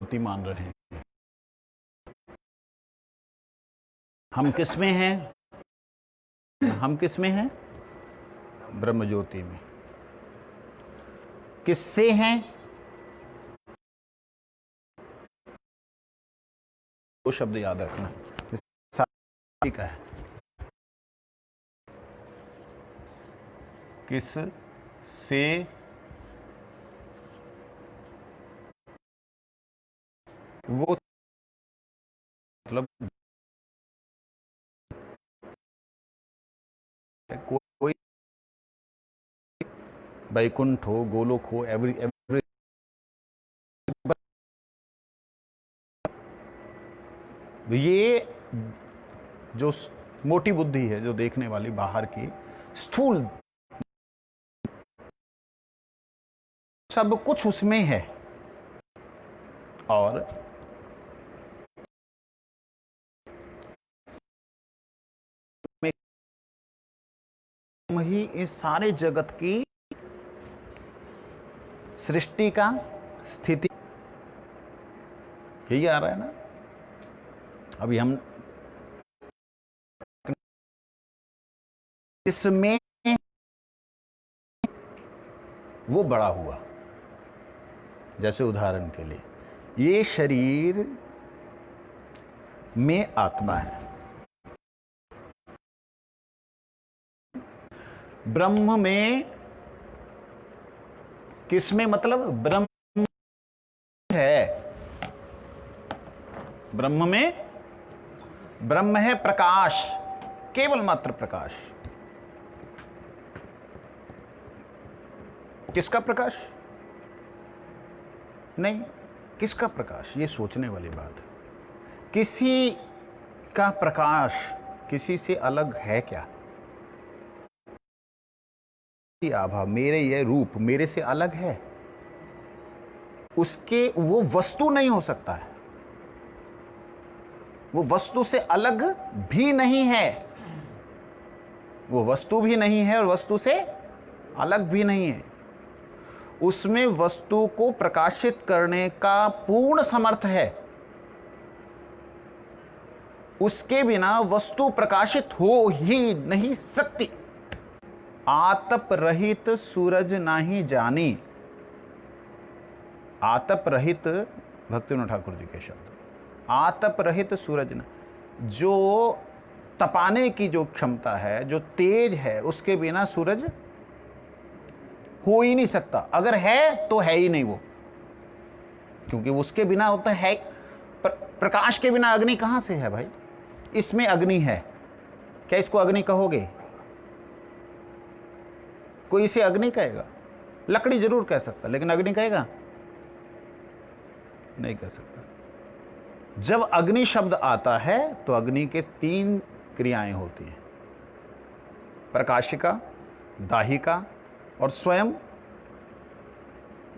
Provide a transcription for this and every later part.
ज्योति मान रहे हैं। हम किस में हैं? हम किस में हैं? ब्रह्म ज्योति में। किससे हैं? वो शब्द याद रखना, का है। किस से वो, मतलब कोई वैकुंठ हो, गोलोक हो, एवरी ये जो मोटी बुद्धि है, जो देखने वाली बाहर की स्थूल, सब कुछ उसमें है। और ही इस सारे जगत की सृष्टि का स्थिति, यही आ रहा है ना। अभी हम इसमें वो बड़ा हुआ, जैसे उदाहरण के लिए ये शरीर में आत्मा है, ब्रह्म में, किसमें, मतलब ब्रह्म है, ब्रह्म में, ब्रह्म है प्रकाश, केवल मात्र प्रकाश। किसका प्रकाश? नहीं, किसका प्रकाश, ये सोचने वाली बात है। किसी का प्रकाश किसी से अलग है क्या? आभा, मेरे ये रूप मेरे से अलग है, उसके वो वस्तु नहीं हो सकता है, वो वस्तु से अलग भी नहीं है, वो वस्तु भी नहीं है और वस्तु से अलग भी नहीं है। उसमें वस्तु को प्रकाशित करने का पूर्ण समर्थ है, उसके बिना वस्तु प्रकाशित हो ही नहीं सकती। आतप रहित सूरज नाही जानी, आतप रहित, भक्तिविनोद ठाकुर जी के शब्द, आतप रहित सूरज न, जो तपाने की जो क्षमता है, जो तेज है, उसके बिना सूरज हो ही नहीं सकता। अगर है तो है ही नहीं वो, क्योंकि उसके बिना होता है। प्रकाश के बिना अग्नि कहां से है भाई? इसमें अग्नि है, क्या इसको अग्नि कहोगे? कोई इसे अग्नि कहेगा? लकड़ी जरूर कह सकता, लेकिन अग्नि कहेगा? नहीं कह सकता। जब अग्नि शब्द आता है तो अग्नि के 3 क्रियाएं होती हैं, प्रकाशिका, दाहिका और स्वयं,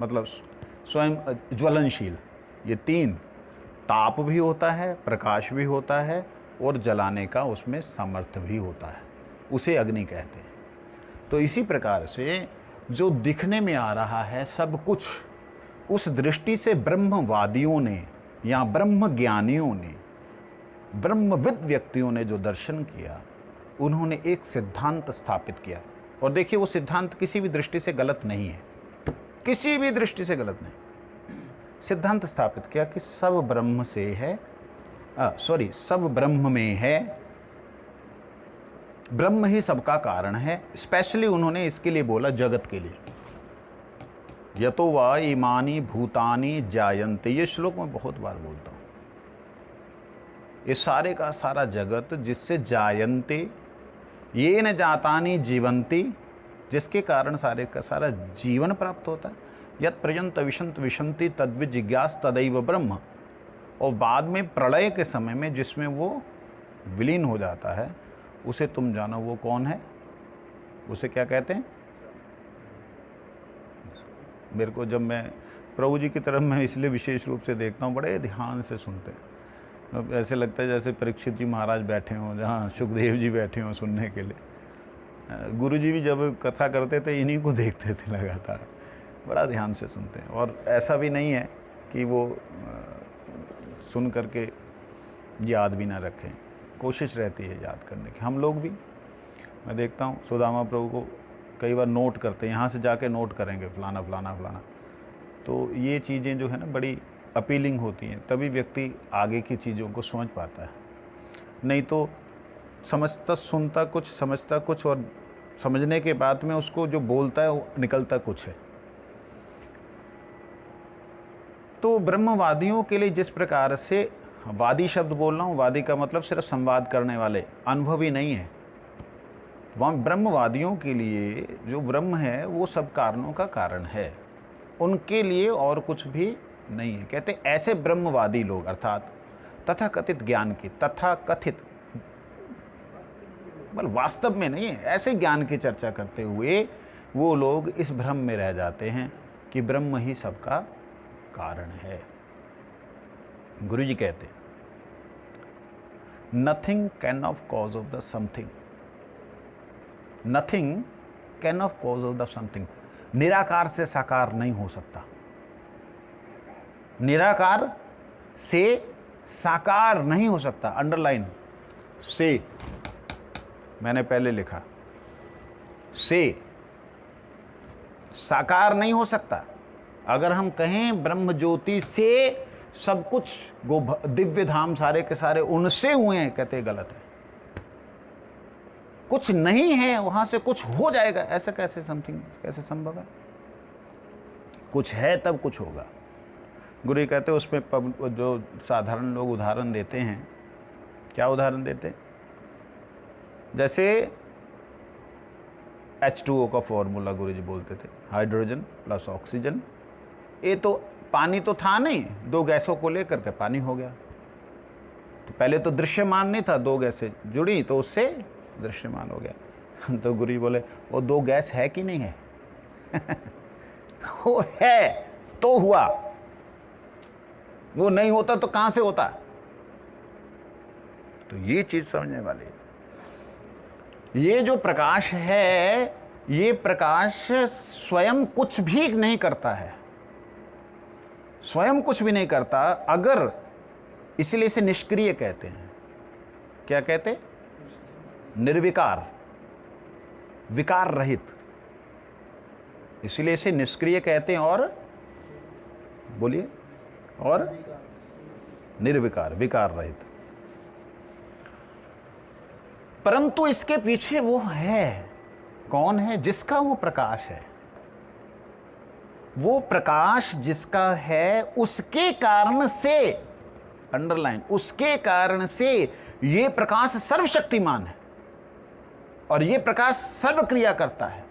मतलब स्वयं ज्वलनशील। ये 3, ताप भी होता है, प्रकाश भी होता है और जलाने का उसमें सामर्थ्य भी होता है, उसे अग्नि कहते हैं। तो इसी प्रकार से जो दिखने में आ रहा है सब कुछ, उस दृष्टि से ब्रह्मवादियों ने या ब्रह्म ज्ञानियों ने, ब्रह्मविद व्यक्तियों ने जो दर्शन किया, उन्होंने एक सिद्धांत स्थापित किया। और देखिए, वो सिद्धांत किसी भी दृष्टि से गलत नहीं है, किसी भी दृष्टि से गलत नहीं। सिद्धांत स्थापित किया कि सब ब्रह्म से है, सब ब्रह्म में है, ब्रह्म ही सबका कारण है। स्पेशली उन्होंने इसके लिए बोला जगत के लिए, यतो वा इमानी भूतानि जायन्ते, ये श्लोक मैं बहुत बार बोलता हूं। ये सारे का सारा जगत जिससे जायन्ते, ये न जातानि जीवंती, जिसके कारण सारे का सारा जीवन प्राप्त होता है। यत् पर्यंत विशंत विशंति तद्विज जिज्ञास तदैव ब्रह्म, और बाद में प्रलय के समय में जिसमें वो विलीन हो जाता है, उसे तुम जानो वो कौन है, उसे क्या कहते हैं? मेरे को, जब मैं प्रभु जी की तरफ मैं इसलिए विशेष रूप से देखता हूँ, बड़े ध्यान से सुनते हैं। अब ऐसे लगता है जैसे परीक्षित जी महाराज बैठे हों, जहाँ सुखदेव जी बैठे हों सुनने के लिए। गुरु जी भी जब कथा करते थे इन्हीं को देखते थे लगातार, बड़ा ध्यान से सुनते हैं। और ऐसा भी नहीं है कि वो सुन करके याद भी ना रखें, कोशिश रहती है याद करने की। हम लोग भी, मैं देखता हूँ सुदामा प्रभु को कई बार नोट करते हैं, यहाँ से जाके नोट करेंगे फलाना फलाना फलाना। तो ये चीज़ें जो है ना बड़ी अपीलिंग होती हैं, तभी व्यक्ति आगे की चीज़ों को समझ पाता है। नहीं तो समझता सुनता कुछ, समझता कुछ, और समझने के बाद में उसको जो बोलता है वो निकलता कुछ है। तो ब्रह्मवादियों के लिए जिस प्रकार से, वादी शब्द बोल रहा हूं, वादी का मतलब सिर्फ संवाद करने वाले, अनुभवी नहीं है। वहां ब्रह्मवादियों के लिए जो ब्रह्म है वो सब कारणों का कारण है, उनके लिए और कुछ भी नहीं है। कहते ऐसे ब्रह्मवादी लोग, अर्थात तथाकथित ज्ञान की, तथाकथित मतलब वास्तव में नहीं है, ऐसे ज्ञान की चर्चा करते हुए वो लोग इस भ्रम में रह जाते हैं कि ब्रह्म ही सबका कारण है। गुरु जी कहते हैं nothing can of cause of the something, nothing can of cause of the something. निराकार से साकार नहीं हो सकता, निराकार से साकार नहीं हो सकता। अंडरलाइन से मैंने पहले लिखा, से साकार नहीं हो सकता। अगर हम कहें ब्रह्म ज्योति से सब कुछ दिव्य धाम सारे के सारे उनसे हुए हैं, कहते गलत है। कुछ नहीं है वहां से कुछ हो जाएगा, ऐसा कैसे समथिंग, कैसे संभव है? कुछ है तब कुछ होगा। गुरु कहते हैं उसमें जो साधारण लोग उदाहरण देते हैं, क्या उदाहरण देते हैं? जैसे H2O का फॉर्मूला गुरु जी बोलते थे, हाइड्रोजन प्लस ऑक्सीजन। ये तो पानी तो था नहीं, दो गैसों को लेकर के पानी हो गया। तो पहले तो दृश्यमान नहीं था, दो गैसें जुड़ी तो उससे दृश्यमान हो गया। तो गुरु जी बोले वो दो गैस है कि नहीं है? वो है तो हुआ, वो नहीं होता तो कहां से होता? तो ये चीज समझने वाली है। ये जो प्रकाश है, ये प्रकाश स्वयं कुछ भी नहीं करता है, स्वयं कुछ भी नहीं करता। अगर, इसलिए इसे निष्क्रिय कहते हैं। क्या कहते? निर्विकार, विकार रहित, इसलिए इसे निष्क्रिय कहते हैं। और बोलिए, और निर्विकार, विकार रहित। परंतु इसके पीछे वो है, कौन है? जिसका वो प्रकाश है। वो प्रकाश जिसका है उसके कारण से, अंडरलाइन, उसके कारण से ये प्रकाश सर्वशक्तिमान है और ये प्रकाश सर्व क्रिया करता है।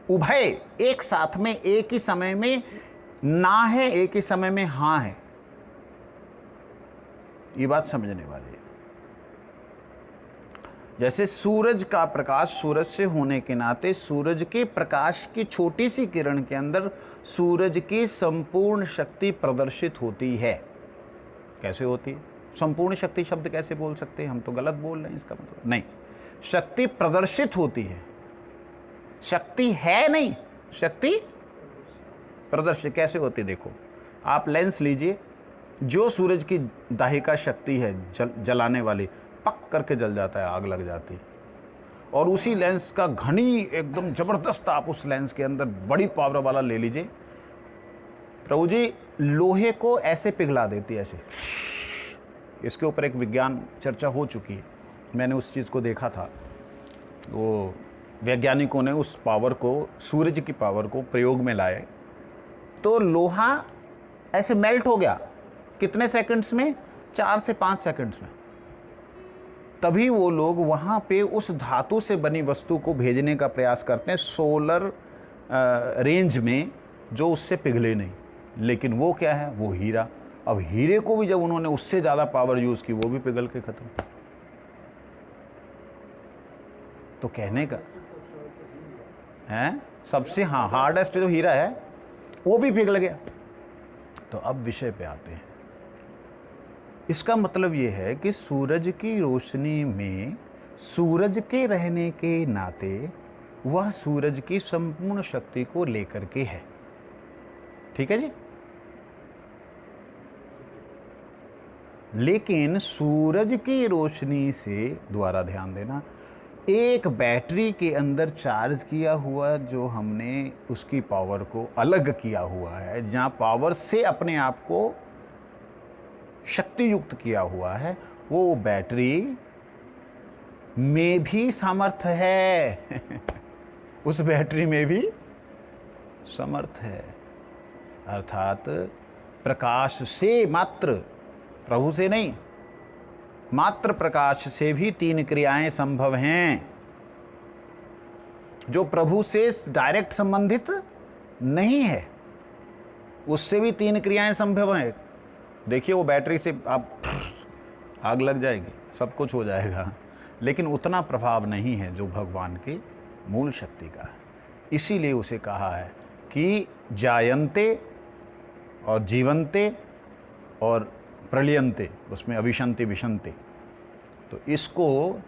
उभय एक साथ में, एक ही समय में ना है, एक ही समय में हां है। ये बात समझने वाली है। जैसे सूरज का प्रकाश सूरज से होने के नाते सूरज के प्रकाश की छोटी सी किरण के अंदर सूरज की संपूर्ण शक्ति प्रदर्शित होती है। कैसे होती है? संपूर्ण शक्ति शब्द कैसे बोल सकते हैं? हम तो गलत बोल रहे हैं, इसका मतलब नहीं। शक्ति प्रदर्शित होती है, शक्ति है नहीं, शक्ति प्रदर्शित कैसे होती? देखो, आप लेंस लीजिए, जो सूरज की दाहिका शक्ति है जलाने वाली, पक करके जल जाता है, आग लग जाती है। और उसी लेंस का घनी एकदम जबरदस्त, आप उस लेंस के अंदर बड़ी पावर वाला ले लीजिए, प्रभु जी लोहे को ऐसे पिघला देती है, ऐसे। इसके ऊपर एक विज्ञान चर्चा हो चुकी है, मैंने उस चीज को देखा था। वो वैज्ञानिकों ने उस पावर को, सूरज की पावर को प्रयोग में लाए, तो लोहा ऐसे मेल्ट हो गया। कितने सेकंड्स में? 4 से 5 सेकंड्स में। तभी वो लोग वहां पे उस धातु से बनी वस्तु को भेजने का प्रयास करते हैं सोलर रेंज में, जो उससे पिघले नहीं। लेकिन वो क्या है? वो हीरा। अब हीरे को भी जब उन्होंने उससे ज्यादा पावर यूज की, वो भी पिघल के खत्म। तो कहने का है सबसे, हाँ, हार्डेस्ट जो हीरा है वो भी पिघल गया। तो अब विषय पे आते हैं। इसका मतलब यह है कि सूरज की रोशनी में सूरज के रहने के नाते वह सूरज की संपूर्ण शक्ति को लेकर के है। ठीक है जी? लेकिन सूरज की रोशनी से, द्वारा ध्यान देना, एक बैटरी के अंदर चार्ज किया हुआ जो हमने उसकी पावर को अलग किया हुआ है, जहां पावर से अपने आप को शक्ति युक्त किया हुआ है, वो बैटरी में भी सामर्थ्य है। उस बैटरी में भी सामर्थ्य है। अर्थात प्रकाश से मात्र, प्रभु से नहीं, मात्र प्रकाश से भी 3 क्रियाएं संभव हैं, जो प्रभु से डायरेक्ट संबंधित नहीं है, उससे भी 3 क्रियाएं संभव हैं। देखिए, वो बैटरी से आप आग लग जाएगी, सब कुछ हो जाएगा, लेकिन उतना प्रभाव नहीं है जो भगवान की मूल शक्ति का है। इसीलिए उसे कहा है कि जायन्ते और जीवन्ते और प्रलयन्ते, उसमें अविशन्ति विशन्ति। तो इसको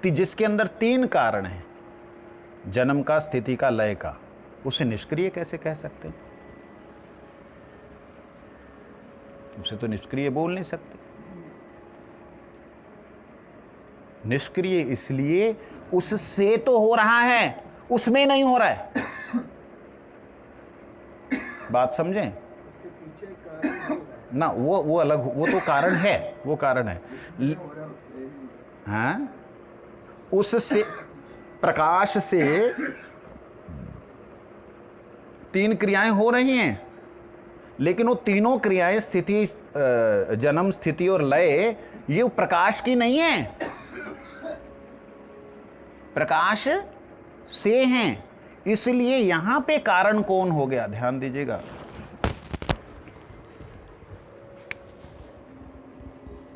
जिसके अंदर 3 कारण हैं, जन्म का, स्थिति का, लय का, उसे निष्क्रिय कैसे कह सकते हैं? उसे तो निष्क्रिय बोल नहीं सकते। निष्क्रिय इसलिए उससे तो हो रहा है, उसमें नहीं हो रहा है। बात समझें ना? वो अलग, वो तो कारण है, वो कारण है। हाँ, उससे, प्रकाश से 3 क्रियाएं हो रही हैं, लेकिन वो तीनों क्रियाएं, स्थिति, जन्म, स्थिति और लय, ये प्रकाश की नहीं है, प्रकाश से हैं। इसलिए यहां पे कारण कौन हो गया? ध्यान दीजिएगा,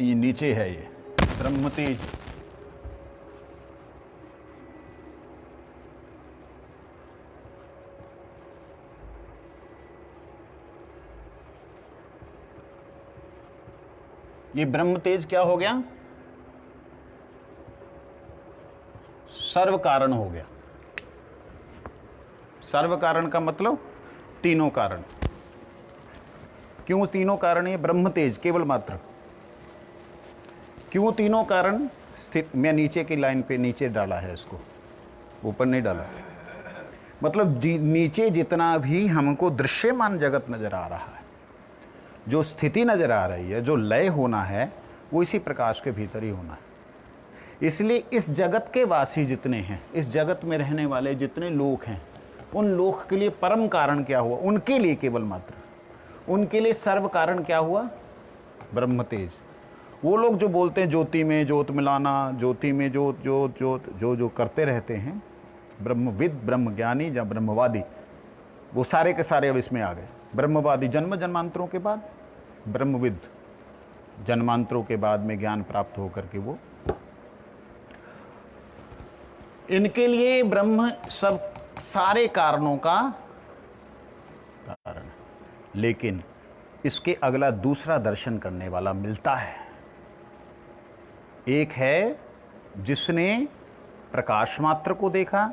ये नीचे है, ये ब्रह्म तेज। ये ब्रह्म तेज क्या हो गया? सर्व कारण हो गया। सर्व कारण का मतलब तीनों कारण। क्यों तीनों कारण? ये ब्रह्म तेज केवल मात्र। क्यों तीनों कारण? स्थित, मैं नीचे की लाइन पे नीचे डाला है इसको, ऊपर नहीं डाला। मतलब नीचे जितना भी हमको दृश्यमान जगत नजर आ रहा है, जो स्थिति नजर आ रही है, जो लय होना है, वो इसी प्रकाश के भीतर ही होना है। इसलिए इस जगत के वासी जितने हैं, इस जगत में रहने वाले जितने लोग हैं, उन लोग के लिए परम कारण क्या हुआ? उनके लिए केवल मात्र, उनके लिए सर्व कारण क्या हुआ? ब्रह्म तेज। वो लोग जो बोलते हैं ज्योति में ज्योत मिलाना, ज्योति में ज्योत ज्योत ज्योत, जो करते रहते हैं, ब्रह्मविद, ब्रह्मज्ञानी या ब्रह्मवादी, वो सारे के सारे अब इसमें आ गए। ब्रह्मवादी जन्म जन्मांतरों के बाद, ब्रह्मविद जन्मांतरों के बाद में ज्ञान प्राप्त होकर के वो, इनके लिए ब्रह्म सब सारे कारणों का कारण। लेकिन इसके अगला दूसरा दर्शन करने वाला मिलता है। एक है जिसने प्रकाश मात्र को देखा,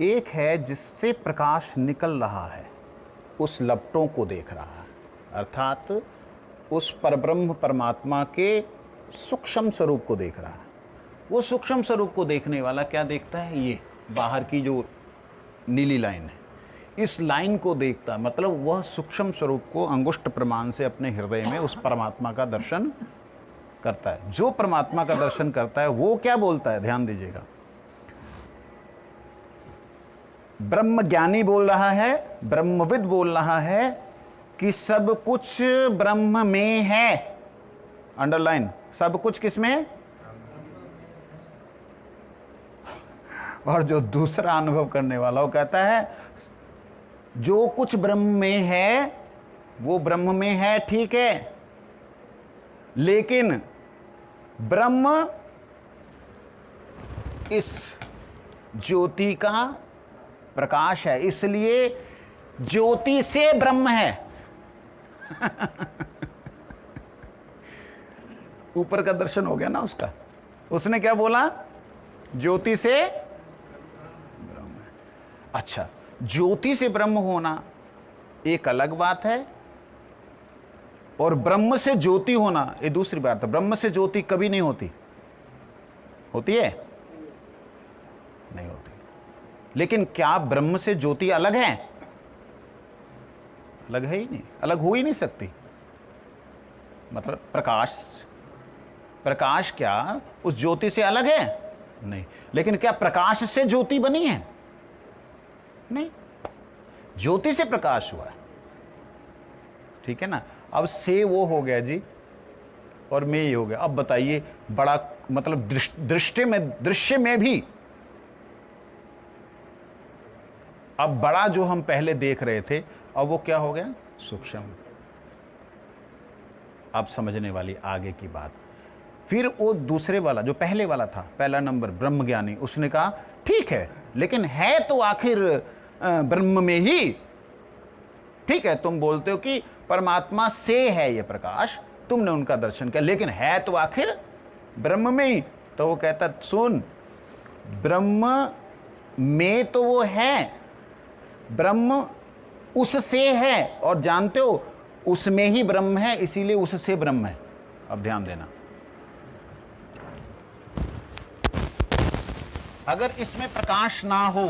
एक है जिससे प्रकाश निकल रहा है, उस लपटों को देख रहा है, अर्थात उस परब्रह्म परमात्मा के सूक्ष्म स्वरूप को देख रहा है। वो सूक्ष्म स्वरूप को देखने वाला क्या देखता है? ये बाहर की जो नीली लाइन है, इस लाइन को देखता, मतलब वह सूक्ष्म स्वरूप को अंगुष्ठ प्रमाण से अपने हृदय में उस परमात्मा का दर्शन करता है। जो परमात्मा का दर्शन करता है वो क्या बोलता है? ध्यान दीजिएगा, ब्रह्म ज्ञानी बोल रहा है, ब्रह्मविद बोल रहा है कि सब कुछ ब्रह्म में है। अंडरलाइन, सब कुछ किसमें? और जो दूसरा अनुभव करने वाला वो कहता है जो कुछ ब्रह्म में है वो ब्रह्म में है, ठीक है, लेकिन ब्रह्म इस ज्योति का प्रकाश है, इसलिए ज्योति से ब्रह्म है। ऊपर का दर्शन हो गया ना उसका। उसने क्या बोला? ज्योति से ब्रह्म है। अच्छा, ज्योति से ब्रह्म होना एक अलग बात है, और ब्रह्म से ज्योति होना ये दूसरी बात है। ब्रह्म से ज्योति कभी नहीं होती, होती है? नहीं होती। लेकिन क्या ब्रह्म से ज्योति अलग है? अलग है ही नहीं, अलग हो ही नहीं सकती। मतलब प्रकाश क्या उस ज्योति से अलग है? नहीं। लेकिन क्या प्रकाश से ज्योति बनी है? नहीं, ज्योति से प्रकाश हुआ है। ठीक है ना? अब से वो हो गया जी, और मैं ये हो गया। अब बताइए, बड़ा मतलब दृश्य में भी अब बड़ा जो हम पहले देख रहे थे, अब वो क्या हो गया? सूक्ष्म। अब समझने वाली आगे की बात। फिर वो दूसरे वाला जो पहले वाला था, पहला नंबर ब्रह्मज्ञानी, उसने कहा ठीक है, लेकिन है तो आखिर ब्रह्म में ही। ठीक है, तुम बोलते हो कि परमात्मा से है ये प्रकाश, तुमने उनका दर्शन किया, लेकिन है तो आखिर ब्रह्म में ही। तो वो कहता सुन, ब्रह्म में तो वो है, ब्रह्म उससे है, और जानते हो उसमें ही ब्रह्म है, इसीलिए उससे ब्रह्म है। अब ध्यान देना, अगर इसमें प्रकाश ना हो,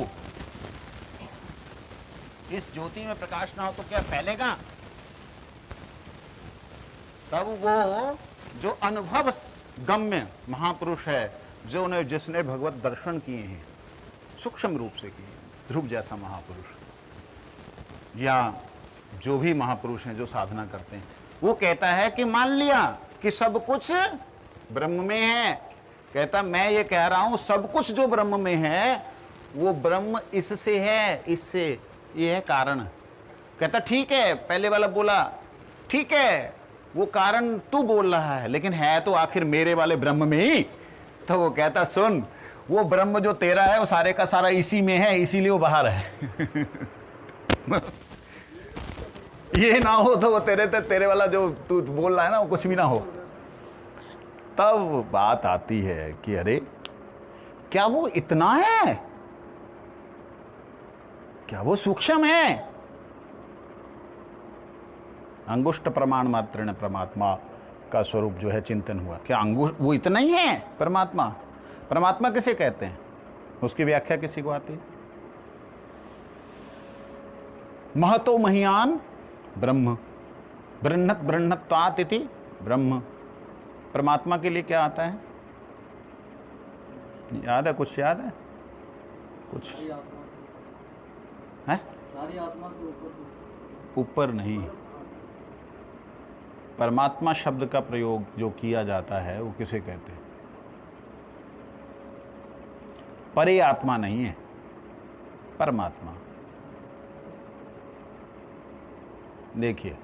इस ज्योति में प्रकाश ना हो, तो क्या फैलेगा? तब वो जो अनुभव गम्य महापुरुष है, जिसने भगवत दर्शन किए हैं, सूक्ष्म रूप से किए, ध्रुव जैसा महापुरुष, या जो भी महापुरुष हैं जो साधना करते हैं, वो कहता है कि मान लिया कि सब कुछ ब्रह्म में है। कहता मैं ये कह रहा हूं सब कुछ जो ब्रह्म में है वो ब्रह्म इससे है, इससे, ये है कारण। कहता ठीक है, पहले वाला बोला ठीक है, वो कारण तू बोल रहा है, लेकिन है तो आखिर मेरे वाले ब्रह्म में ही। तो वो कहता सुन, वो ब्रह्म जो तेरा है वो सारे का सारा इसी में है, इसीलिए वो बाहर है। ये ना हो तो वो तेरे वाला जो तू बोल रहा है ना, वो कुछ भी ना हो। तब बात आती है कि अरे क्या वो इतना है? क्या वो सूक्ष्म है? अंगुष्ठ प्रमाण मात्र ने परमात्मा का स्वरूप जो है चिंतन हुआ, क्या अंगुष्ठ वो इतना ही है परमात्मा? परमात्मा किसे कहते हैं? उसकी व्याख्या किसी को आती है? महतो महियान ब्रह्म, बृहन्नत बृहन्नत्वात् इति ब्रह्म। परमात्मा के लिए क्या आता है? याद है? कुछ याद है? कुछ है? सारी आत्मा से ऊपर नहीं। परमात्मा शब्द का प्रयोग जो किया जाता है वो किसे कहते हैं? परे आत्मा नहीं है, परमात्मा। देखिए,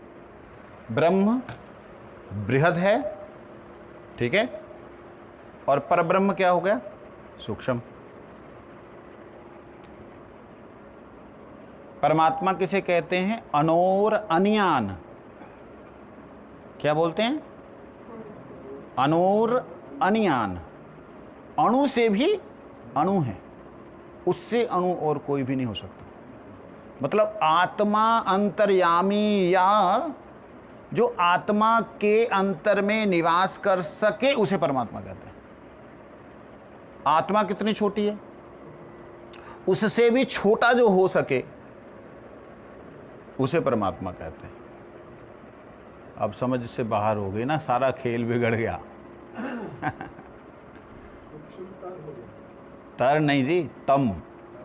ब्रह्म बृहद है, ठीक है, और परब्रह्म क्या हो गया? सूक्ष्म। परमात्मा किसे कहते हैं? अनोर अनियान। क्या बोलते हैं? अनोर अनियान। अणु से भी अणु है, उससे अणु और कोई भी नहीं हो सकता। मतलब आत्मा अंतर्यामी, या जो आत्मा के अंतर में निवास कर सके उसे परमात्मा कहते हैं। आत्मा कितनी छोटी है, उससे भी छोटा जो हो सके उसे परमात्मा कहते हैं। अब समझ से बाहर हो गई ना, सारा खेल बिगड़ गया। तर नहीं जी, तम,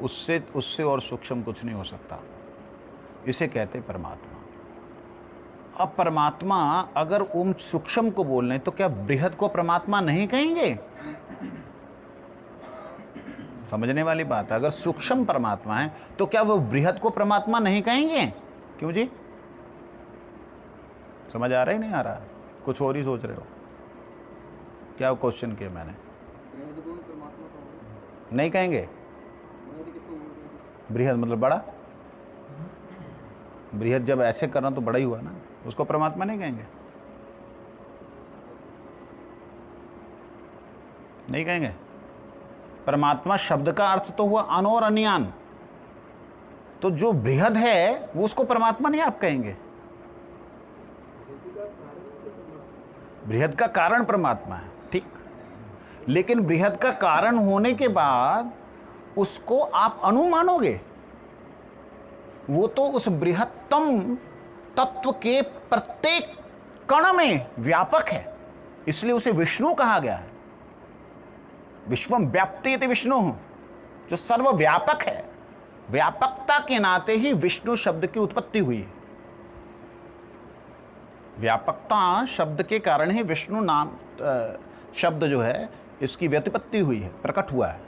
उससे और सूक्ष्म कुछ नहीं हो सकता, इसे कहते परमात्मा। अब परमात्मा अगर ओम सूक्ष्म को बोल रहे तो क्या बृहद को परमात्मा नहीं कहेंगे? समझने वाली बात है। अगर सूक्ष्म परमात्मा है तो क्या वो बृहद को परमात्मा नहीं कहेंगे? क्यों जी? समझ आ रहा है नहीं आ रहा? कुछ और ही सोच रहे हो? क्या क्वेश्चन किया मैंने? नहीं कहेंगे? बृहद मतलब बड़ा। बृहद जब ऐसे करना तो बड़ा ही हुआ ना, उसको परमात्मा नहीं कहेंगे? नहीं कहेंगे? परमात्मा शब्द का अर्थ तो हुआ अनोर अनियान, तो जो बृहद है वो उसको परमात्मा नहीं आप कहेंगे? बृहद का कारण परमात्मा है, ठीक। लेकिन बृहद का कारण होने के बाद उसको आप अणु मानोगे? वो तो उस बृहत्तम तत्व के प्रत्येक कण में व्यापक है, इसलिए उसे विष्णु कहा गया है। विश्वम व्याप्ति इति विष्णु, जो सर्वव्यापक है। व्यापकता के नाते ही विष्णु शब्द की उत्पत्ति हुई है। व्यापकता शब्द के कारण ही विष्णु नाम शब्द जो है इसकी व्युत्पत्ति हुई है, प्रकट हुआ है।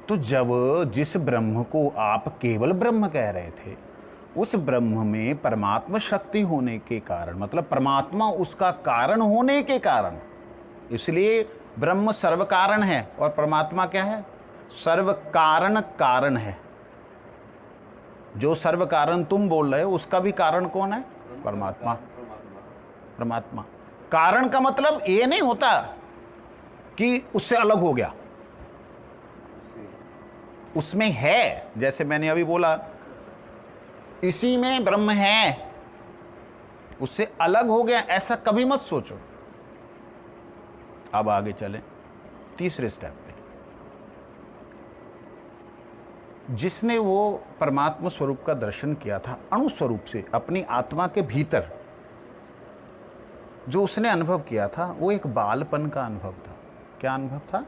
तो जब जिस ब्रह्म को आप केवल ब्रह्म कह रहे थे, उस ब्रह्म में परमात्मा शक्ति होने के कारण, मतलब परमात्मा उसका कारण होने के कारण, इसलिए ब्रह्म सर्व कारण है और परमात्मा क्या है? सर्व कारण कारण है। जो सर्व कारण तुम बोल रहे हो उसका भी कारण कौन है? परमात्मा। परमात्मा कारण का मतलब ये नहीं होता कि उससे अलग हो गया, उसमें है। जैसे मैंने अभी बोला, इसी में ब्रह्म है, उससे अलग हो गया, ऐसा कभी मत सोचो। अब आगे चलें तीसरे स्टेप पे। जिसने वो परमात्मा स्वरूप का दर्शन किया था अणु स्वरूप से अपनी आत्मा के भीतर, जो उसने अनुभव किया था वो एक बालपन का अनुभव था। क्या अनुभव था?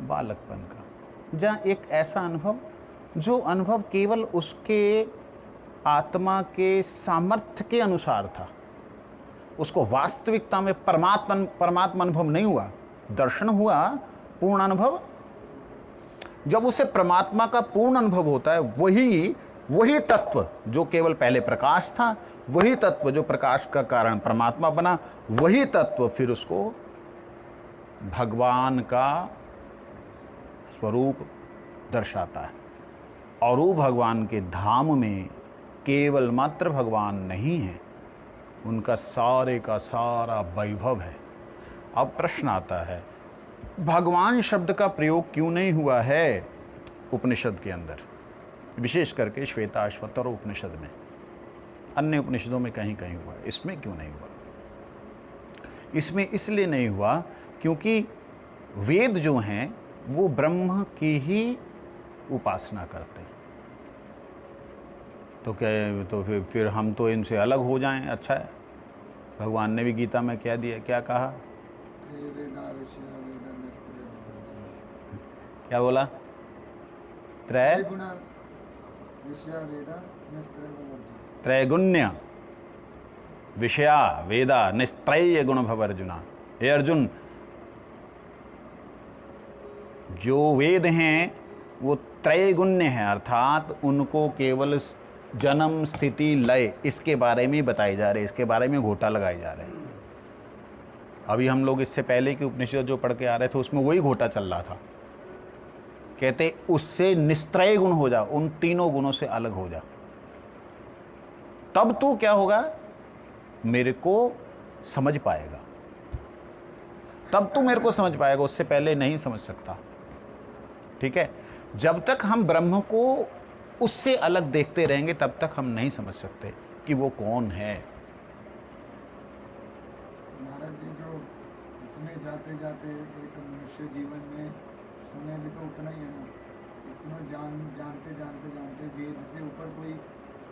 बालकपन का। जहां एक ऐसा अनुभव, जो अनुभव केवल उसके आत्मा के सामर्थ्य के अनुसार था, उसको वास्तविकता में परमात्मा अनुभव नहीं हुआ। दर्शन हुआ, पूर्ण अनुभव। जब उसे परमात्मा का पूर्ण अनुभव होता है, वही तत्व जो केवल पहले प्रकाश था, वही तत्व जो प्रकाश का कारण परमात्मा बना, वही तत्व फिर उसको भगवान का स्वरूप दर्शाता है। और वो भगवान के धाम में केवल मात्र भगवान नहीं है, उनका सारे का सारा वैभव है। अब प्रश्न आता है, भगवान शब्द का प्रयोग क्यों नहीं हुआ है उपनिषद के अंदर, विशेष करके श्वेताश्वतर उपनिषद में? अन्य उपनिषदों में कहीं कहीं हुआ, इसमें क्यों नहीं हुआ? इसमें इसलिए नहीं हुआ क्योंकि वेद जो हैं वो ब्रह्म की ही उपासना करते हैं। तो क्या, तो फिर हम तो इनसे अलग हो जाएं? अच्छा है, भगवान ने भी गीता में क्या दिया, क्या कहा? क्या बोला? त्रैगुण्य विषया वेदा निस्त्रय गुण भव अर्जुना। हे अर्जुन, जो वेद हैं वो त्रैगुण्य हैं, अर्थात उनको केवल जन्म स्थिति लय इसके बारे में बताए जा रहे, इसके बारे में घोटा लगाए जा रहे हैं। अभी हम लोग इससे पहले की उपनिषद जो पढ़ के आ रहे थे उसमें वही घोटा चल रहा था। कहते उससे निस्त्रय गुण हो जा, उन तीनों गुणों से अलग हो जा, तब तू क्या होगा? मेरे को समझ पाएगा, तब तू मेरे को समझ पाएगा, उससे पहले नहीं समझ सकता। ठीक है, जब तक हम ब्रह्म को उससे अलग देखते रहेंगे तब तक हम नहीं समझ सकते कि वो कौन है। महाराज जी, जो इसमें जाते जाते एक मनुष्य जीवन में समय भी तो उतना ही है ना, इतना जानते जानते जानते वेद से ऊपर कोई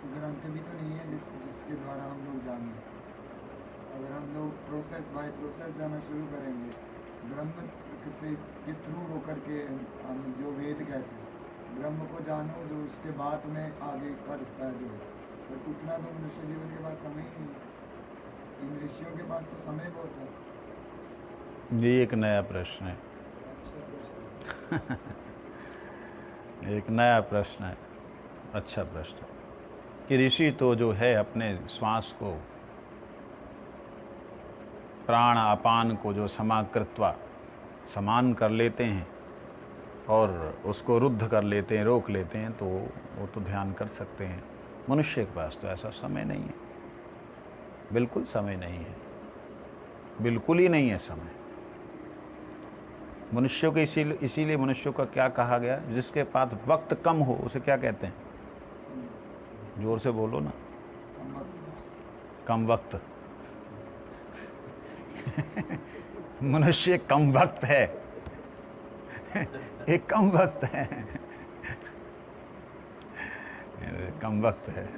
ग्रंथ भी तो नहीं है जिसके द्वारा हम लोग जानें। अगर हम लोग प्रोसेस बाय प्रोसेस जाना शुरू करेंगे, ब्रह्म के थ्रू होकर के हम जो वेद कहते हैं, ब्रह्म को जानो, जो उसके बाद में आगे का रिश्ता है जो है, तो उतना तो मनुष्य जीवन के पास समय ही नहीं। इन ऋषियों के पास तो समय बहुत है। ये एक नया प्रश्न है। एक नया प्रश्न है, अच्छा प्रश्न है कि ऋषि तो जो है अपने श्वास को, प्राण अपान को जो समाकृत्वा समान कर लेते हैं और उसको रुद्ध कर लेते हैं, रोक लेते हैं, तो वो तो ध्यान कर सकते हैं। मनुष्य के पास तो ऐसा समय नहीं है, बिल्कुल समय नहीं है, बिल्कुल ही नहीं है समय। मनुष्यों के इसीलिए मनुष्यों का क्या कहा गया, जिसके पास वक्त कम हो उसे क्या कहते हैं? जोर से बोलो ना। कम वक्त। मनुष्य कम वक्त है, एक कम वक्त है, कम वक्त है।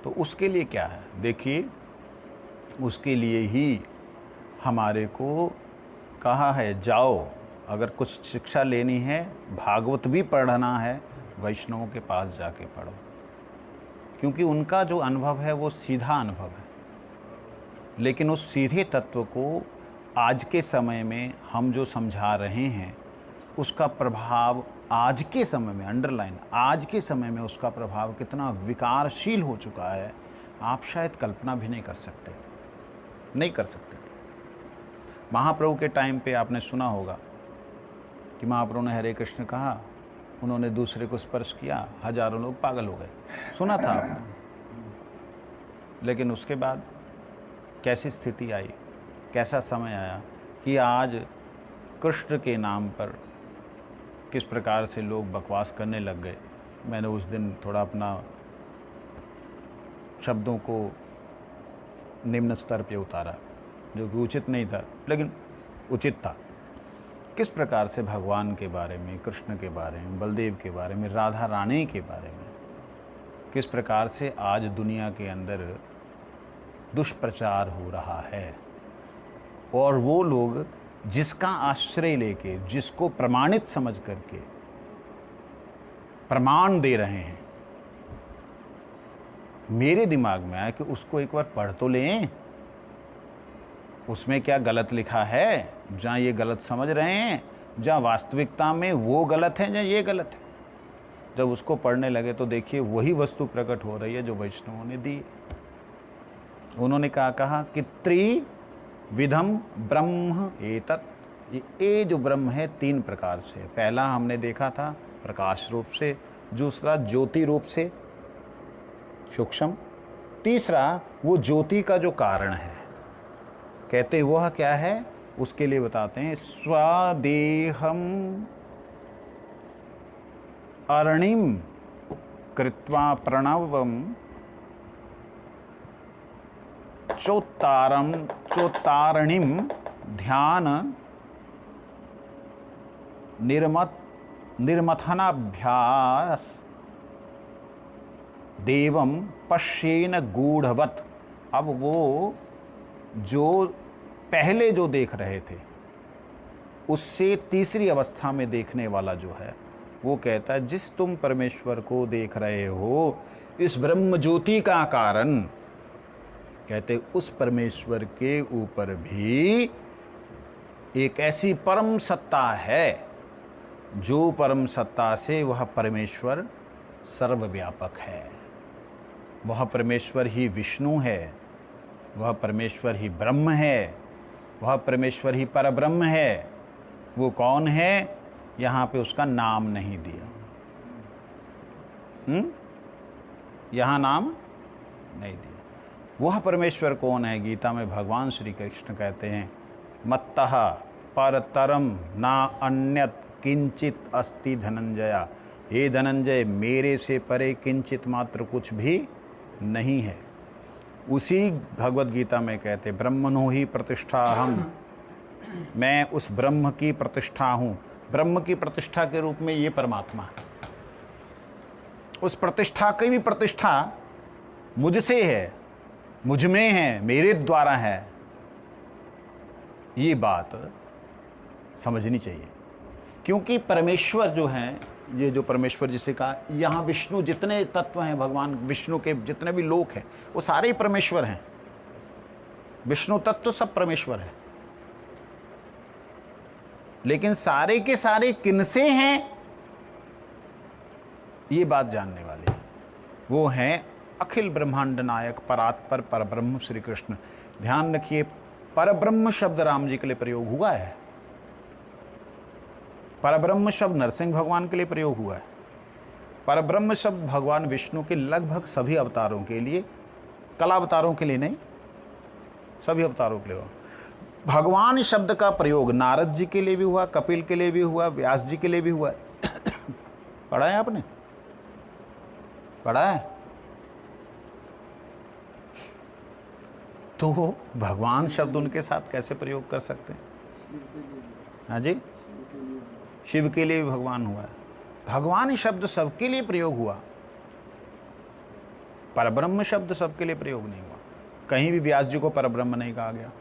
तो उसके लिए क्या है, देखिए उसके लिए ही हमारे को कहा है, जाओ अगर कुछ शिक्षा लेनी है, भागवत भी पढ़ना है, वैष्णवों के पास जाके पढ़ो, क्योंकि उनका जो अनुभव है वो सीधा अनुभव है। लेकिन उस सीधे तत्व को आज के समय में हम जो समझा रहे हैं, उसका प्रभाव आज के समय में, अंडरलाइन, आज के समय में उसका प्रभाव कितना विकारशील हो चुका है, आप शायद कल्पना भी नहीं कर सकते, नहीं कर सकते। महाप्रभु के टाइम पे आपने सुना होगा कि महाप्रभु ने हरे कृष्ण कहा, उन्होंने दूसरे को स्पर्श किया, हजारों लोग पागल हो गए, सुना था आपने। लेकिन उसके बाद कैसी स्थिति आई, कैसा समय आया कि आज कृष्ण के नाम पर किस प्रकार से लोग बकवास करने लग गए। मैंने उस दिन थोड़ा अपना शब्दों को निम्न स्तर पे उतारा, जो कि उचित नहीं था, लेकिन उचित था। किस प्रकार से भगवान के बारे में, कृष्ण के बारे में, बलदेव के बारे में, राधा रानी के बारे में किस प्रकार से आज दुनिया के अंदर दुष्प्रचार हो रहा है। और वो लोग जिसका आश्रय लेके, जिसको प्रमाणित समझ करके प्रमाण दे रहे हैं, मेरे दिमाग में आया कि उसको एक बार पढ़ तो लें, उसमें क्या गलत लिखा है, जहां ये गलत समझ रहे हैं, जहां वास्तविकता में वो गलत है, जहां ये गलत है। जब उसको पढ़ने लगे तो देखिए वही वस्तु प्रकट हो रही है जो वैष्णवों ने दी। उन्होंने कहा कि त्रिविधम ब्रह्म एतत्, ये जो ब्रह्म है तीन प्रकार से। पहला हमने देखा था प्रकाश रूप से, दूसरा ज्योति रूप से सूक्ष्म, तीसरा वो ज्योति का जो कारण है, कहते वह क्या है, उसके लिए बताते हैं, स्वादेहम अरणिम कृत्वा प्रणवम चोत्तारणिम ध्यान निर्मथनाभ्यास देवम पश्येन गूढ़वत। अब वो जो पहले जो देख रहे थे, उससे तीसरी अवस्था में देखने वाला जो है, वो कहता है जिस तुम परमेश्वर को देख रहे हो, इस ब्रह्म ज्योति का कारण, कहते उस परमेश्वर के ऊपर भी एक ऐसी परम सत्ता है, जो परम सत्ता से वह परमेश्वर सर्वव्यापक है। वह परमेश्वर ही विष्णु है, वह परमेश्वर ही ब्रह्म है, वह परमेश्वर ही परब्रह्म है। वो कौन है, यहां पे उसका नाम नहीं दिया, यहां नाम नहीं दिया। वह परमेश्वर कौन है, गीता में भगवान श्री कृष्ण कहते हैं, मत्तः परतरम ना अन्यत किंचित अस्ति धनंजया। हे धनंजय, मेरे से परे किंचित मात्र कुछ भी नहीं है। उसी भगवत गीता में कहते ब्रह्मणो ही प्रतिष्ठा हम, मैं उस ब्रह्म की प्रतिष्ठा हूं। ब्रह्म की प्रतिष्ठा के रूप में ये परमात्मा है। उस प्रतिष्ठा की भी प्रतिष्ठा मुझसे है, मुझ में है, मेरे द्वारा है। ये बात समझनी चाहिए, क्योंकि परमेश्वर जो है, ये जो परमेश्वर जिसे कहा, यहां विष्णु जितने तत्व हैं, भगवान विष्णु के जितने भी लोक हैं, वो सारे ही परमेश्वर हैं। विष्णु तत्व सब परमेश्वर है, लेकिन सारे के सारे किनसे हैं, ये बात जानने वाले वो हैं अखिल ब्रह्मांड नायक परात्पर परब्रह्म श्री कृष्ण। ध्यान रखिए, परब्रह्म शब्द राम जी के लिए प्रयोग हुआ है, परब्रह्म शब्द नरसिंह भगवान के लिए प्रयोग हुआ है, परब्रह्म शब्द भगवान विष्णु के लगभग सभी अवतारों के लिए, कला अवतारों के लिए नहीं, सभी अवतारों के लिए हुआ। भगवान शब्द का प्रयोग नारद जी के लिए भी हुआ, कपिल के लिए भी हुआ, व्यास जी के लिए भी हुआ। पढ़ा है आपने, पढ़ा है? तो भगवान शब्द उनके साथ कैसे प्रयोग कर सकते हैं? शिव के लिए भी, हाँ जी, शिव के लिए भी। शिव के लिए भी भगवान हुआ है। भगवान शब्द सबके लिए प्रयोग हुआ, परब्रह्म शब्द सबके लिए प्रयोग नहीं हुआ। कहीं भी व्यास जी को परब्रह्म नहीं कहा गया।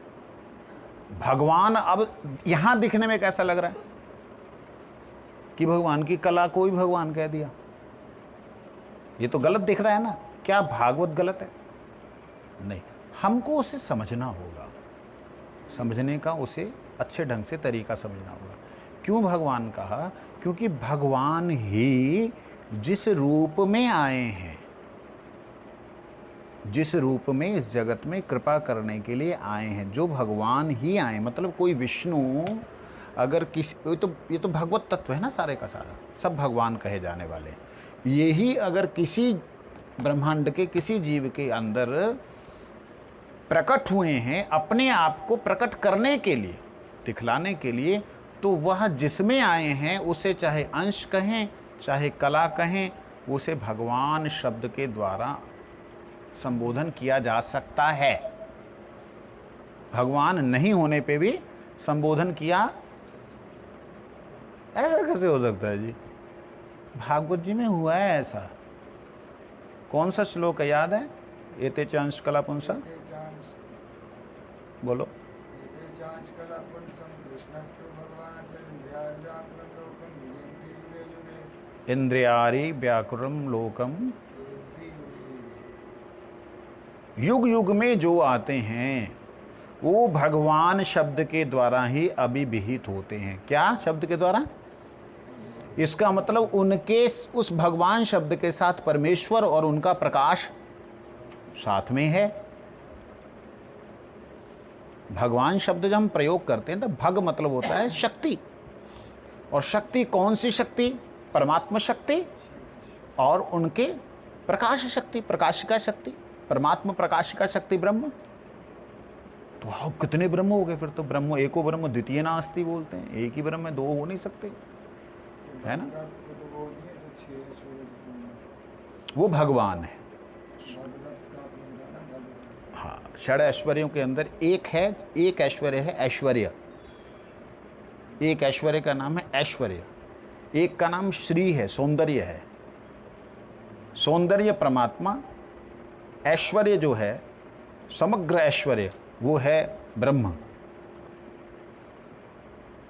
भगवान अब यहां दिखने में कैसा लग रहा है कि भगवान की कला को भी भगवान कह दिया। ये तो गलत दिख रहा है ना। क्या भागवत गलत है? नहीं, हमको उसे समझना होगा। समझने का उसे अच्छे ढंग से तरीका समझना होगा। क्यों भगवान कहा? क्योंकि भगवान ही जिस रूप में आए हैं, जिस रूप में इस जगत में कृपा करने के लिए आए हैं, जो भगवान ही आए, मतलब कोई विष्णु अगर किसी, ये तो भगवत तत्व है ना, सारे का सारा, सब भगवान कहे जाने वाले। यही अगर किसी ब्रह्मांड के किसी जीव के अंदर प्रकट हुए हैं अपने आप को प्रकट करने के लिए, दिखलाने के लिए, तो वह जिसमें आए हैं उसे चाहे अंश कहें चाहे कला कहें, उसे भगवान शब्द के द्वारा संबोधन किया जा सकता है। भगवान नहीं होने पे भी संबोधन किया, ऐसा कैसे हो सकता है जी? भागवत जी में हुआ है ऐसा। कौन सा श्लोक है, याद है? एते च अंश कला पुंसा, एते चांस बोलो। एते चांस कला पुंसम कृष्णस्तु भगवान सर्वव्यापकं लोकं वियन्ति युगे युगे इंद्रियारि व्याकुरम लोकम, वियन्ति युगे युगे। युग युग में जो आते हैं वो भगवान शब्द के द्वारा ही अभिविहित होते हैं। क्या शब्द के द्वारा? इसका मतलब उनके उस भगवान शब्द के साथ परमेश्वर और उनका प्रकाश साथ में है। भगवान शब्द जब हम प्रयोग करते हैं तो भग मतलब होता है शक्ति, और शक्ति कौन सी शक्ति? परमात्मा शक्ति और उनके प्रकाश शक्ति, प्रकाशिका शक्ति, परमात्मा प्रकाशिका शक्ति ब्रह्म। तो हाँ, कितने ब्रह्म हो गए फिर तो? ब्रह्म एको ब्रह्म द्वितीय नास्ति बोलते हैं। एक ही ब्रह्म है, दो हो नहीं सकते, है ना? वो भगवान है। हाँ, षड ऐश्वर्यों के अंदर एक है, एक ऐश्वर्य है ऐश्वर्य। एक ऐश्वर्य का नाम है ऐश्वर्य, एक का नाम श्री है, सौंदर्य है। सौंदर्य परमात्मा, ऐश्वर्य जो है समग्र ऐश्वर्य वो है ब्रह्म।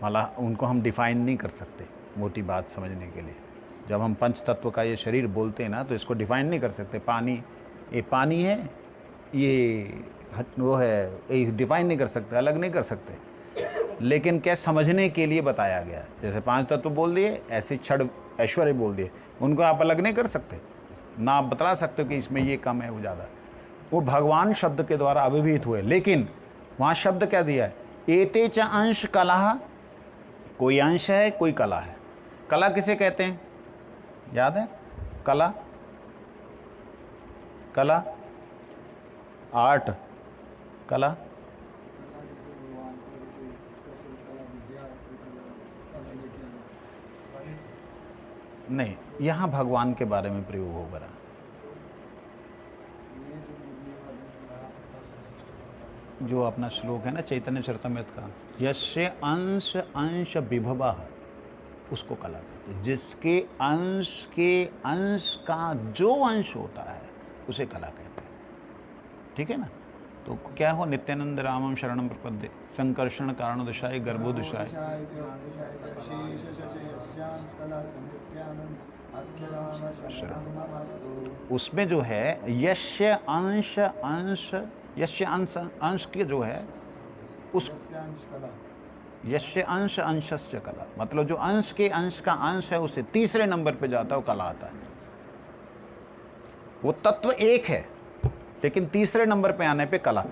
वाला उनको हम डिफाइन नहीं कर सकते, मोटी बात समझने के लिए। जब हम पंच तत्व का ये शरीर बोलते हैं ना, तो इसको डिफाइन नहीं कर सकते। पानी, ये पानी है, ये वो है, ये डिफाइन नहीं कर सकते, अलग नहीं कर सकते। लेकिन क्या समझने के लिए बताया गया है। जैसे पांच तत्व बोल दिए, ऐसे छड़ ऐश्वर्य बोल दिए, उनको आप अलग नहीं कर सकते ना। आप बता सकते हो कि इसमें ये कम है वो ज्यादा। वो भगवान शब्द के द्वारा अभिभूत हुए। लेकिन वहां शब्द क्या दिया है? एते च अंश कला, कोई अंश है कोई कला है। कला किसे कहते हैं, याद है? कला, कला आर्ट, कला नहीं, यहां भगवान के बारे में प्रयोग होगा। जो अपना श्लोक है ना चैतन्य चरितमृत का, यस्य अंश अंश विभवा, उसको कला कहते हैं। जिसके अंश के अंश का जो अंश होता है उसे कला कहते हैं। ठीक है ना? तो क्या हो? नित्यानंद रामम शरणम प्रपद्ये, संकर्षण कारण दशाय गर्भोदशाय। उसमें जो है यस्य अंश अंश, यस्य अंश अंश के जो है उस यस्य अंश अंशस्य कला, मतलब जो अंश के अंश का अंश है उसे तीसरे नंबर पे जाता है, वो कला आता है। वो तत्व एक है लेकिन तीसरे नंबर पे आने पे कला।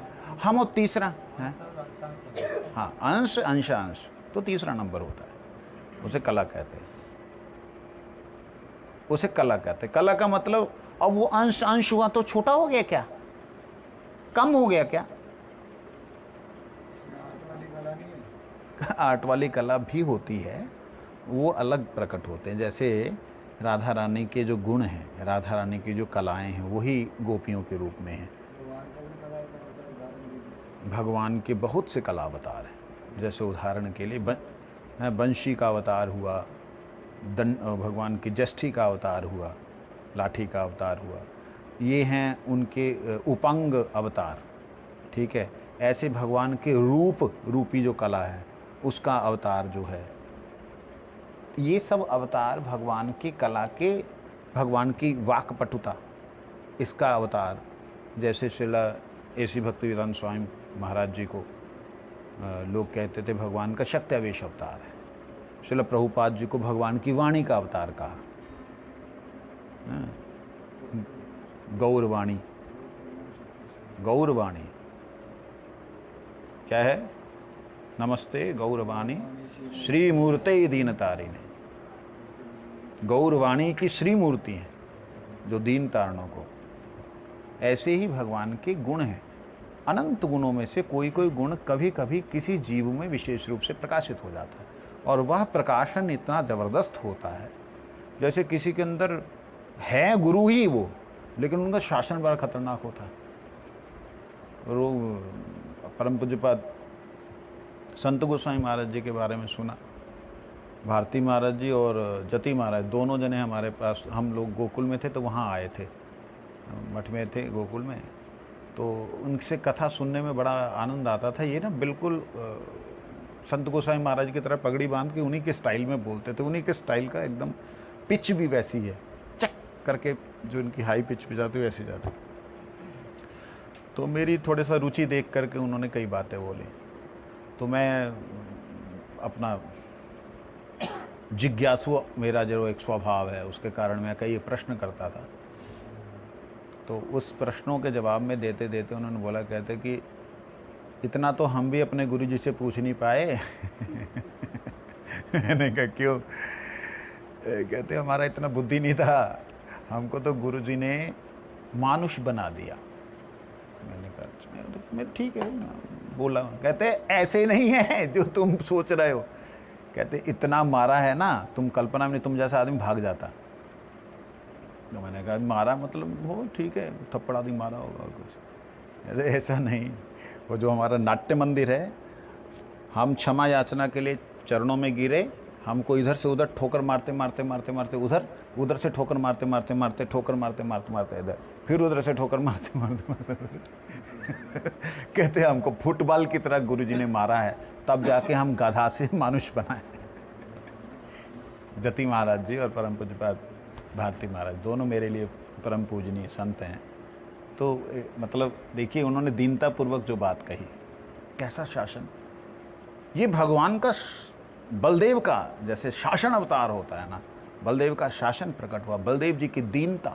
हम वो तीसरा है, हाँ, अंश अंश अंश, तो तीसरा नंबर होता है, उसे कला कहते हैं। उसे कला कहते हैं। कला का मतलब, अब वो अंश अंश हुआ तो छोटा हो गया क्या? कम हो गया क्या? आर्ट वाली कला भी होती है, वो अलग प्रकट होते हैं। जैसे राधा रानी के जो गुण हैं, राधा रानी की जो कलाएं हैं, वही गोपियों के रूप में हैं। भगवान के बहुत से कला अवतार हैं। जैसे उदाहरण के लिए बंशी का अवतार हुआ, भगवान की जष्ठी का अवतार हुआ, लाठी का अवतार हुआ, ये हैं उनके उपंग अवतार। ठीक है, ऐसे भगवान के रूपी जो कला है उसका अवतार जो है, ये सब अवतार भगवान की कला के, भगवान की वाक्पटुता, इसका अवतार। जैसे श्रीला ऐसी भक्तिवेदांत स्वामी महाराज जी को लोग कहते थे भगवान का शक्त्यावेश अवतार है। श्रीला प्रभुपाद जी को भगवान की वाणी का अवतार कहा, गौरवाणी। गौरवाणी क्या है? नमस्ते गौरवाणी श्री मूर्ते दीन तारिणे। गौरवाणी की श्री मूर्ति है जो दीन तारणों को। ऐसे ही भगवान के गुण हैं। अनंत गुणों में से कोई कोई गुण कभी कभी किसी जीव में विशेष रूप से प्रकाशित हो जाता है, और वह प्रकाशन इतना जबरदस्त होता है, जैसे किसी के अंदर है गुरु ही वो, लेकिन उनका शासन बड़ा खतरनाक होता है। परम पूज्यपाद संत गोस्वामी महाराज जी के बारे में सुना। भारती महाराज जी और जति महाराज दोनों जने हमारे पास, हम लोग गोकुल में थे तो वहाँ आए थे, मठ में थे गोकुल में, तो उनसे कथा सुनने में बड़ा आनंद आता था। ये ना बिल्कुल संत गोस्वामी महाराज की तरह पगड़ी बांध के उन्हीं के स्टाइल में बोलते थे। उन्हीं के स्टाइल का एकदम पिच भी वैसी है, चक करके जो इनकी हाई पिच पे जाती वैसी जाती। तो मेरी थोड़ा सा रुचि देख करके उन्होंने कई बातें बोली, तो मैं अपना जिज्ञासु मेरा जो एक स्वभाव है उसके कारण मैं कई प्रश्न करता था। तो उस प्रश्नों के जवाब में देते देते उन्होंने बोला, कहते कि इतना तो हम भी अपने गुरुजी से पूछ नहीं पाए। मैंने कहा क्यों? कहते हमारा इतना बुद्धि नहीं था, हमको तो गुरुजी ने मानुष बना दिया। मैंने कहा मैं ठीक है बोला। कहते ऐसे नहीं है जो तुम सोच रहे हो। कहते इतना मारा है ना, तुम कल्पना में, तुम जैसा आदमी भाग जाता। तो मैंने कहा मारा मतलब हो ठीक है, थप्पड़ आदि मारा होगा और कुछ। कहते ऐसा नहीं, वो जो हमारा नाट्य मंदिर है, हम क्षमा याचना के लिए चरणों में गिरे, हमको इधर से उधर ठोकर मारते मारते मारते मारते उधर, उधर से ठोकर मारते मारते मारते ठोकर मारते मारते मारते इधर, फिर उधर से ठोकर मारते मारते मारते। कहते हमको फुटबॉल की तरह गुरुजी ने मारा है, तब जाके हम गधा से मानुष बनाए। जति महाराज जी और परम पूज्यपाद भारती महाराज दोनों मेरे लिए परम पूजनीय संत हैं। तो मतलब देखिए उन्होंने दीनता पूर्वक जो बात कही, कैसा शासन। ये भगवान का, बलदेव का जैसे शासन अवतार होता है ना, बलदेव का शासन प्रकट हुआ, बलदेव जी की दीनता।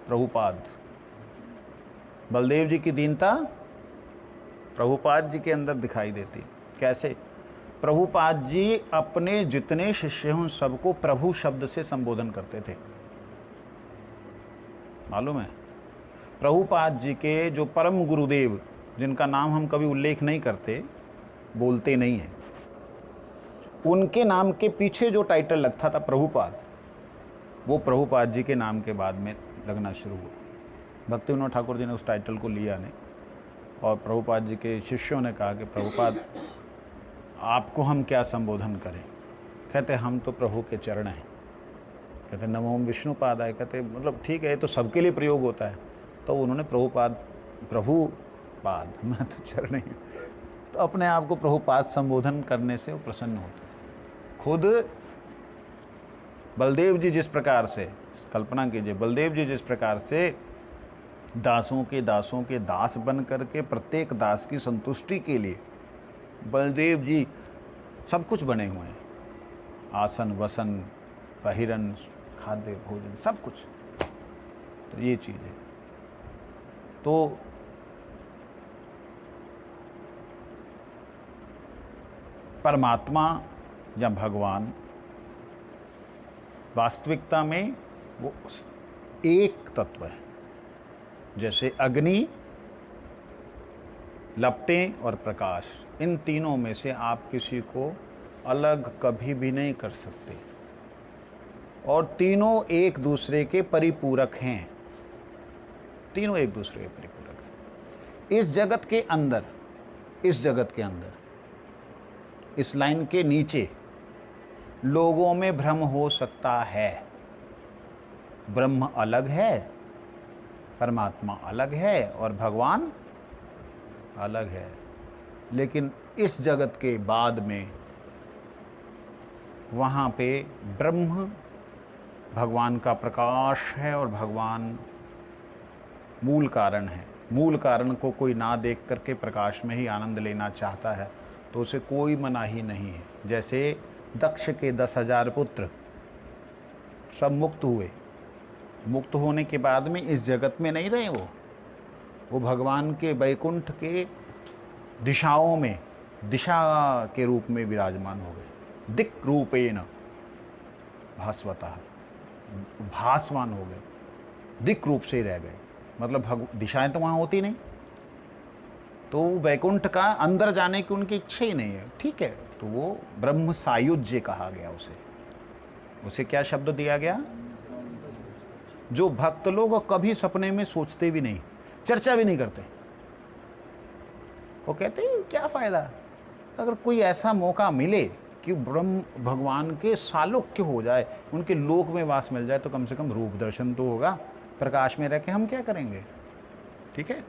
प्रभुपाद, बलदेव जी की दीनता प्रभुपाद जी के अंदर दिखाई देती। कैसे? प्रभुपाद जी अपने जितने शिष्य हैं सबको प्रभु शब्द से संबोधन करते थे, मालूम है? प्रभुपाद जी के जो परम गुरुदेव, जिनका नाम हम कभी उल्लेख नहीं करते, बोलते नहीं है, उनके नाम के पीछे जो टाइटल लगता था प्रभुपाद, वो प्रभुपाद जी के नाम के बाद में लगना शुरू हुआ। भक्ति विनोद ठाकुर जी ने उस टाइटल को लिया नहीं, और प्रभुपाद जी के शिष्यों ने कहा कि प्रभुपाद आपको हम क्या संबोधन करें? कहते हम तो प्रभु के चरण हैं। कहते नमो विष्णुपाद आए। कहते मतलब ठीक है, तो सबके लिए प्रयोग होता है। तो उन्होंने प्रभुपाद, मैं तो चरण ही, तो अपने आप को प्रभुपाद संबोधन करने से वो प्रसन्न होते थे। खुद बलदेव जी जिस प्रकार से, कल्पना कीजिए, बलदेव जी जिस प्रकार से दासों के दास बन करके प्रत्येक दास की संतुष्टि के लिए बलदेव जी सब कुछ बने हुए हैं, आसन वसन पहिरन खाद्य भोजन सब कुछ। तो ये चीज है। तो परमात्मा या भगवान वास्तविकता में वो एक तत्व है। जैसे अग्नि, लपटें और प्रकाश, इन तीनों में से आप किसी को अलग कभी भी नहीं कर सकते, और तीनों एक दूसरे के परिपूरक हैं। तीनों एक दूसरे के परिपूरक हैं। इस जगत के अंदर, इस जगत के अंदर, इस लाइन के नीचे लोगों में भ्रम हो सकता है। ब्रह्म अलग है, परमात्मा अलग है और भगवान अलग है। लेकिन इस जगत के बाद में वहां पे ब्रह्म भगवान का प्रकाश है और भगवान मूल कारण है। मूल कारण को कोई ना देख करके प्रकाश में ही आनंद लेना चाहता है तो उसे कोई मनाही नहीं है। जैसे दक्ष के 10,000 पुत्र सब मुक्त हुए, मुक्त होने के बाद में इस जगत में नहीं रहे, वो भगवान के वैकुंठ के दिशाओं में दिशा के रूप में विराजमान हो गए। दिक् रूपेण भास्वतः, भासवान हो गए, दिक् रूप से रह गए। मतलब दिशाएं तो वहां होती नहीं, तो वैकुंठ का अंदर जाने की उनकी इच्छा ही नहीं है। ठीक है, तो वो ब्रह्म सायुज्य कहा गया। उसे क्या शब्द दिया गया? जो भक्त लोग कभी सपने में सोचते भी नहीं, चर्चा भी नहीं करते। वो कहते हैं क्या फायदा, अगर कोई ऐसा मौका मिले कि ब्रह्म भगवान के सालोक्य हो जाए, उनके लोक में वास मिल जाए, तो कम से कम रूप दर्शन तो होगा। प्रकाश में रह के हम क्या करेंगे? ठीक है,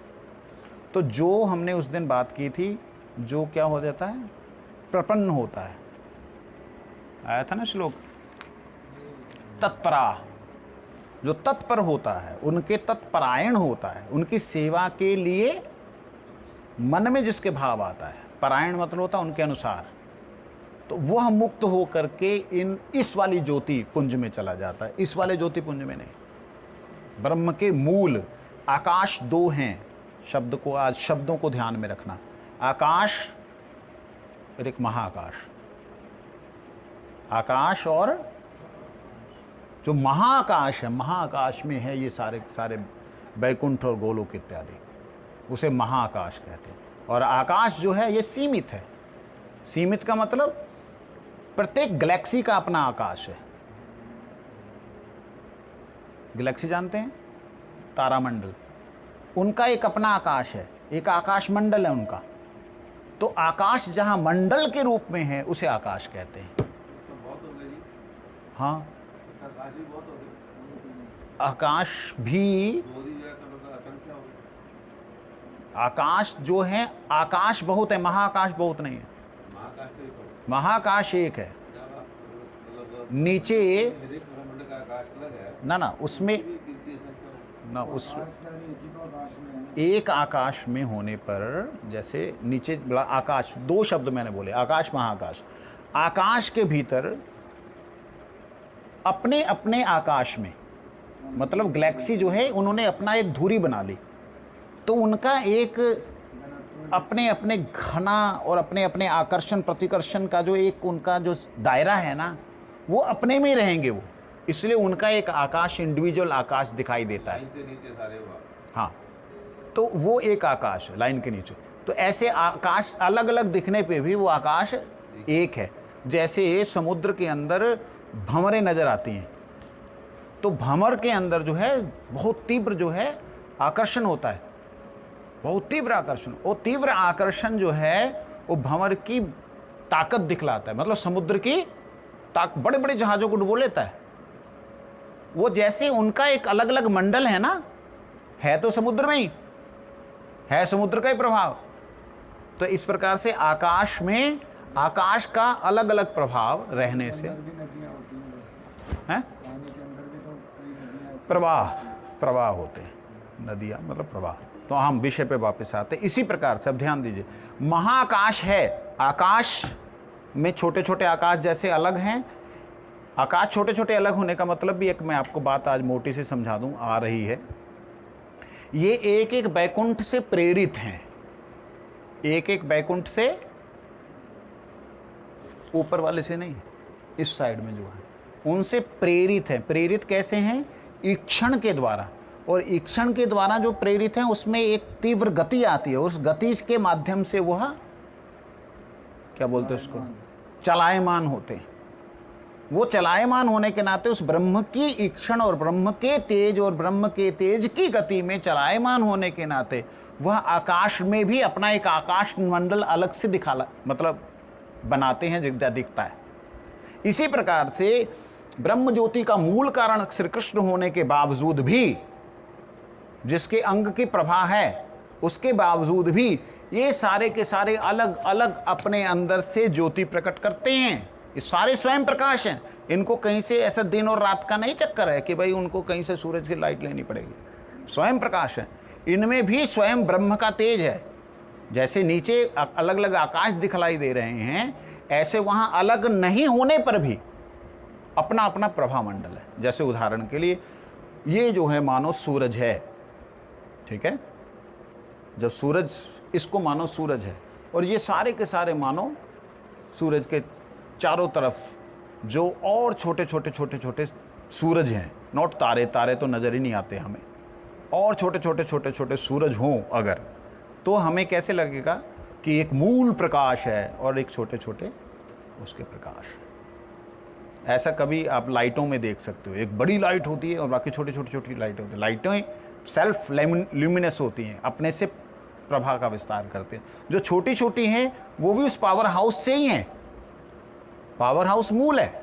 तो जो हमने उस दिन बात की थी, जो क्या हो जाता है, प्रपन्न होता है, आया था ना श्लोक, तत्परा, जो तत्पर होता है, उनके तत्परायण होता है, उनकी सेवा के लिए मन में जिसके भाव आता है, परायण मतलब होता है उनके अनुसार, तो वह मुक्त हो करके इस वाली ज्योति पुंज में चला जाता है। इस वाले ज्योति पुंज में नहीं। ब्रह्म के मूल आकाश दो हैं, शब्द को, आज शब्दों को ध्यान में रखना। आकाश और एक महाआकाश। आकाश और जो महाआकाश है, महाआकाश में है ये सारे वैकुंठ और गोलोक इत्यादि, उसे महाआकाश कहते हैं। और आकाश जो है ये सीमित है। सीमित का मतलब प्रत्येक गैलेक्सी का अपना आकाश है। गैलेक्सी जानते हैं? तारामंडल, उनका एक अपना आकाश है, एक आकाश मंडल है उनका। तो आकाश जहां मंडल के रूप में है उसे आकाश कहते हैं। तो बहुत हो गई। हाँ, आकाश भी बहुत हो गई। आकाश भी, दो ही जगह का मतलब असंख्य हो गई। आकाश जो है, आकाश बहुत है, महाआकाश बहुत नहीं है। महाकाश तो एक हो। महाकाश एक है। मतलब नीचे ब्रह्मांड का आकाश अलग है ना उसमें ना, उस एक आकाश में होने पर, जैसे नीचे आकाश, दो शब्द मैंने बोले, आकाश महाआकाश। आकाश के भीतर अपने अपने आकाश में, मतलब गैलेक्सी जो है, उन्होंने अपना एक धुरी बना ली, तो उनका एक अपने अपने घना और अपने अपने आकर्षण प्रतिकर्षण का जो एक उनका जो दायरा है ना, वो अपने में रहेंगे वो, इसलिए उनका एक आकाश, इंडिविजुअल आकाश दिखाई देता है। लाइन से नीचे सारे हुआ। हाँ, तो वो एक आकाश है लाइन के नीचे। तो ऐसे आकाश अलग अलग दिखने पे भी वो आकाश एक है। जैसे समुद्र के अंदर भंवरें नजर आती हैं, तो भंवर के अंदर जो है बहुत तीव्र जो है आकर्षण होता है, बहुत तीव्र आकर्षण। वो तीव्र आकर्षण जो है वो भंवर की ताकत दिखलाता है, मतलब समुद्र की ताकत बड़े बड़े जहाजों को डुबो लेता है। वो जैसे उनका एक अलग अलग मंडल है ना, है तो समुद्र में ही है, समुद्र का ही प्रभाव। तो इस प्रकार से आकाश में आकाश का अलग अलग प्रभाव रहने से है, प्रवाह होते हैं, नदियां मतलब प्रवाह। तो हम विषय पे वापस आते हैं। इसी प्रकार से अब ध्यान दीजिए, महाआकाश है, आकाश में छोटे छोटे आकाश जैसे अलग हैं। आकाश छोटे छोटे अलग होने का मतलब भी एक मैं आपको बात आज मोटी से समझा दूं, आ रही है। ये एक एक वैकुंठ से प्रेरित हैं, एक एक वैकुंठ से, ऊपर वाले से नहीं, इस साइड में जो है उनसे प्रेरित है। प्रेरित कैसे हैं? ईक्षण के द्वारा। और ईक्षण के द्वारा जो प्रेरित हैं उसमें एक तीव्र गति आती है, उस गति के माध्यम से वह क्या बोलते हैं उसको, चलायमान होते हैं। वो चलायमान होने के नाते उस ब्रह्म की ईक्षण और ब्रह्म के तेज और ब्रह्म के तेज की गति में चलायमान होने के नाते वह आकाश में भी अपना एक आकाश मंडल अलग से मतलब बनाते हैं, दिखता है। इसी प्रकार से ब्रह्म ज्योति का मूल कारण श्री कृष्ण होने के बावजूद भी, जिसके अंग की प्रभा है, उसके बावजूद भी ये सारे के सारे अलग अलग अपने अंदर से ज्योति प्रकट करते हैं। ये सारे स्वयं प्रकाश हैं। इनको कहीं से ऐसा दिन और रात का नहीं चक्कर है कि भाई उनको कहीं से सूरज की लाइट लेनी पड़ेगी। स्वयं प्रकाश है। इनमें भी स्वयं ब्रह्म का तेज है। जैसे नीचे अलग अलग आकाश दिखलाई दे रहे हैं, ऐसे वहां अलग नहीं होने पर भी अपना अपना प्रभा मंडल है। जैसे उदाहरण के लिए ये जो है मानो सूरज है, ठीक है, जब सूरज, इसको मानो सूरज है, और ये सारे के सारे मानो सूरज के चारों तरफ जो और छोटे छोटे छोटे छोटे सूरज हैं, नॉट तारे, तारे तो नजर ही नहीं आते हमें, और छोटे छोटे छोटे छोटे सूरज हों अगर, तो हमें कैसे लगेगा कि एक मूल प्रकाश है और एक छोटे छोटे उसके प्रकाश है। ऐसा कभी आप लाइटों में देख सकते हो, एक बड़ी लाइट होती है और बाकी छोटी छोटी छोटी लाइटें होती है। लाइटें सेल्फ ल्यूमिनस होती हैं, अपने से प्रभा का विस्तार करते हैं। जो छोटी छोटी हैं वो भी उस पावर हाउस से ही हैं। पावर हाउस मूल है,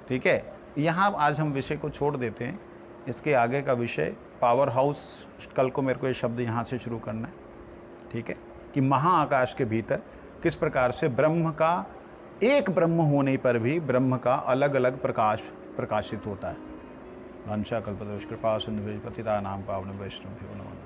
ठीक है। यहां आज हम विषय को छोड़ देते हैं। इसके आगे का विषय पावर हाउस, कल को मेरे को ये शब्द यहां से शुरू करना है, ठीक है, कि महाआकाश के भीतर किस प्रकार से ब्रह्म का, एक ब्रह्म होने पर भी ब्रह्म का अलग अलग प्रकाश प्रकाशित होता है। वंशा कल्पतरुष कृपा सिंधु पतितानां पावन वैष्णव।